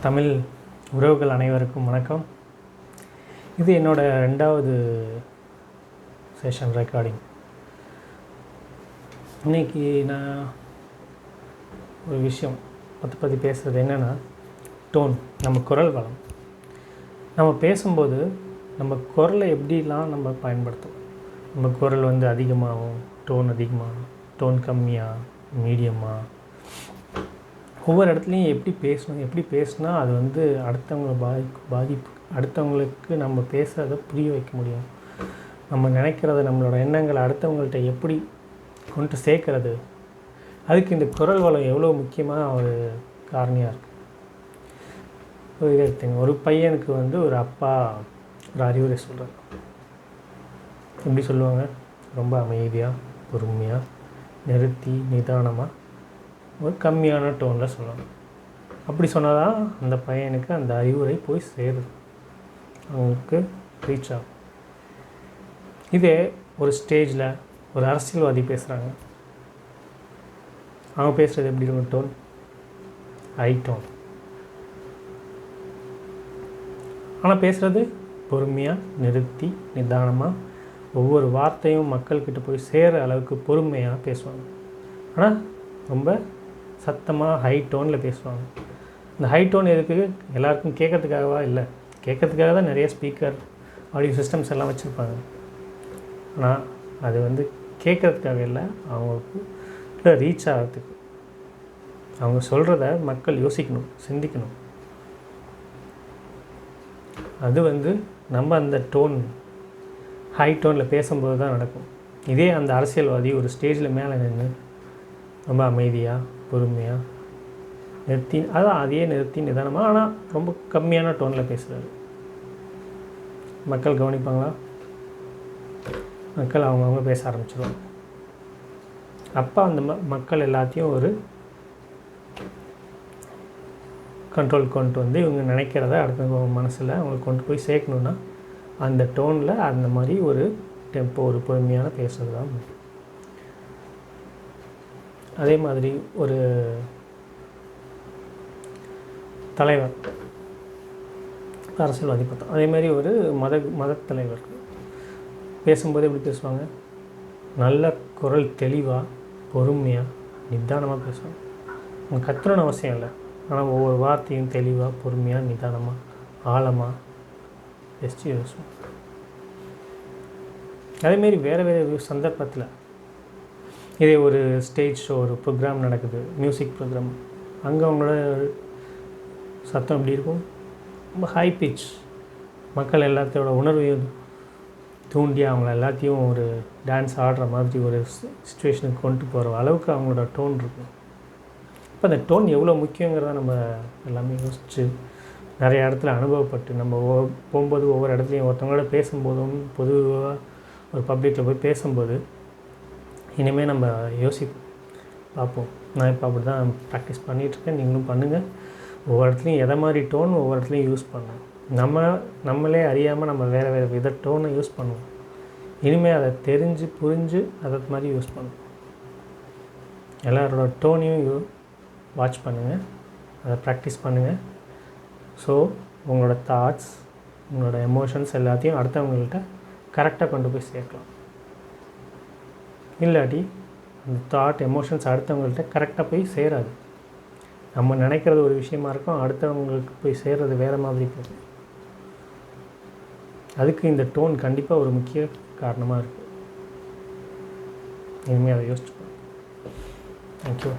தமிழ் உறவுகள் அனைவருக்கும் வணக்கம். இது என்னோடய 2வது செஷன் ரெக்கார்டிங். இன்றைக்கி நான் ஒரு விஷயம் பற்றி பேசுகிறது என்னென்னா, டோன், நம்ம குரல் வளம். நம்ம பேசும்போது நம்ம குரலை எப்படிலாம் நம்ம பயன்படுத்தும். நம்ம குரல் அதிகமாகும், டோன் அதிகமாகும், டோன் கம்மியாக, மீடியமாக, ஒவ்வொரு இடத்துலையும் எப்படி பேசினா அது அடுத்தவங்களை பாதிப்பு, அடுத்தவங்களுக்கு நம்ம பேசுகிறத புரிய வைக்க முடியும். நம்ம நினைக்கிறத, நம்மளோட எண்ணங்களை அடுத்தவங்கள்ட்ட எப்படி கொண்டு சேர்க்கறது, அதுக்கு இந்த குரல் வளம் எவ்வளோ முக்கியமான ஒரு காரணியாக இருக்குது. இதை எடுத்துங்க. ஒரு பையனுக்கு ஒரு அப்பா ஒரு அறிவுரை சொல்கிறார். எப்படி சொல்லுவாங்க? ரொம்ப அமைதியாக, பொறுமையாக, நிறுத்தி, நிதானமாக, ஒரு கம்மியான டோனில் சொல்லணும். அப்படி சொன்னால் தான் அந்த பையனுக்கு அந்த அறிவுரை போய் சேருது, அவங்களுக்கு ரீச் ஆகும். இதே ஒரு ஸ்டேஜில் ஒரு அரசியல்வாதி பேசுகிறாங்க. அவங்க பேசுகிறது எப்படி இருக்கும்? Tone, high tone. ஆனால் பேசுகிறது பொறுமையாக, நிறுத்தி, நிதானமாக, ஒவ்வொரு வார்த்தையும் மக்கள்கிட்ட போய் சேர அளவுக்கு பொறுமையாக பேசுவாங்க. ஆனால் ரொம்ப சத்தமாக ஹை டோனில் பேசுவாங்க. இந்த ஹை டோன் எதுக்கு? எல்லாருக்கும் கேட்கறதுக்காகவா? இல்லை, கேட்கறதுக்காக தான் நிறைய ஸ்பீக்கர், ஆடியோ சிஸ்டம்ஸ் எல்லாம் வச்சுருப்பாங்க. ஆனால் அது கேட்கறதுக்காக இல்லை, அவங்களுக்கு ரீச் ஆகிறதுக்கு. அவங்க சொல்கிறத மக்கள் யோசிக்கணும், சிந்திக்கணும். அது நம்ம அந்த டோன், ஹை டோனில் பேசும்போது தான் நடக்கும். இதே அந்த அரசியல்வாதி ஒரு ஸ்டேஜில் மேலே நின்று ரொம்ப அமைதியாக, பொறுமையாக, நிறுத்தி, அதையே நிறுத்தி, நிதானமாக, ஆனால் ரொம்ப கம்மியான டோனில் பேசுகிறாரு. மக்கள் கவனிப்பாங்களா? மக்கள் அவங்கவுங்க பேச ஆரம்பிச்சிடுவாங்க. அப்போ அந்த மக்கள் எல்லாத்தையும் ஒரு கண்ட்ரோல் கொண்டு இவங்க நினைக்கிறத அடுத்த மனசில் அவங்களுக்கு கொண்டு போய் சேர்க்கணுன்னா அந்த டோனில் அந்த மாதிரி ஒரு டெம்போ, ஒரு பொறுமையான பேசுகிறது தான். அதே மாதிரி ஒரு தலைவர், அரசியல்வாதி பார்த்தோம். அதே மாதிரி ஒரு மத தலைவர் பேசும்போது எப்படி பேசுவாங்க? நல்ல குரல், தெளிவாக, பொறுமையாக, நிதானமாக பேசுவாங்க. அவங்க கத்துறன்னு அவசியம் இல்லை, ஆனால் ஒவ்வொரு வார்த்தையும் தெளிவாக, பொறுமையாக, நிதானமாக, ஆழமாக பேசி பேசுவாங்க. அதேமாரி வேறு சந்தர்ப்பத்தில், இதே ஒரு ஸ்டேஜ் ஷோ, ஒரு ப்ரோக்ராம் நடக்குது, மியூசிக் ப்ரோக்ராம், அங்கே அவங்களோட சத்தம் எப்படி இருக்கும்? ரொம்ப ஹை பிச், மக்கள் எல்லாத்தையோட உணர்வையும் தூண்டி அவங்கள எல்லாத்தையும் ஒரு டான்ஸ் ஆடுற மாதிரி ஒரு சுச்சுவேஷனுக்கு கொண்டு போகிற அளவுக்கு அவங்களோட டோன் இருக்கும். இப்போ அந்த டோன் எவ்வளோ முக்கியங்கிறத நம்ம எல்லாமே யோசித்து, நிறைய இடத்துல அனுபவப்பட்டு, நம்ம போகும்போது ஒவ்வொரு இடத்துலையும் ஒருத்தவங்களோட பேசும்போதும், பொதுவாக ஒரு பப்ளிக்கில் போய் பேசும்போது, இனிமேல் நம்ம பார்ப்போம். நான் இப்போ அப்படி தான் ப்ராக்டிஸ் பண்ணிகிட்ருக்கேன், நீங்களும் பண்ணுங்கள். ஒவ்வொரு இடத்துலையும் எதை மாதிரி டோன் ஒவ்வொரு இடத்துலையும் யூஸ் பண்ணணும். நம்மளே அறியாமல் நம்ம வேறு வித டோனை யூஸ் பண்ணுவோம். இனிமேல் அதை தெரிஞ்சு புரிஞ்சு அதை மாதிரி யூஸ் பண்ணுவோம். எல்லாரோட டோனையும் வாட்ச் பண்ணுங்கள், அதை ப்ராக்டிஸ் பண்ணுங்கள். ஸோ உங்களோட தாட்ஸ், உங்களோட எமோஷன்ஸ் எல்லாத்தையும் அடுத்தவங்கள்ட்ட கரெக்டாக கொண்டு போய் சேர்க்கலாம். இல்லாட்டி அந்த தாட், எமோஷன்ஸ் அடுத்தவங்கள்ட்ட கரெக்டாக போய் சேராது. நம்ம நினைக்கிறது ஒரு விஷயமா இருக்கும், அடுத்தவங்களுக்கு போய் சேர்றது வேறு மாதிரி போகும். அதுக்கு இந்த டோன் கண்டிப்பாக ஒரு முக்கிய காரணமாக இருக்குது. இனிமேல் அதை யோசிச்சுப்போம். தேங்க்யூ.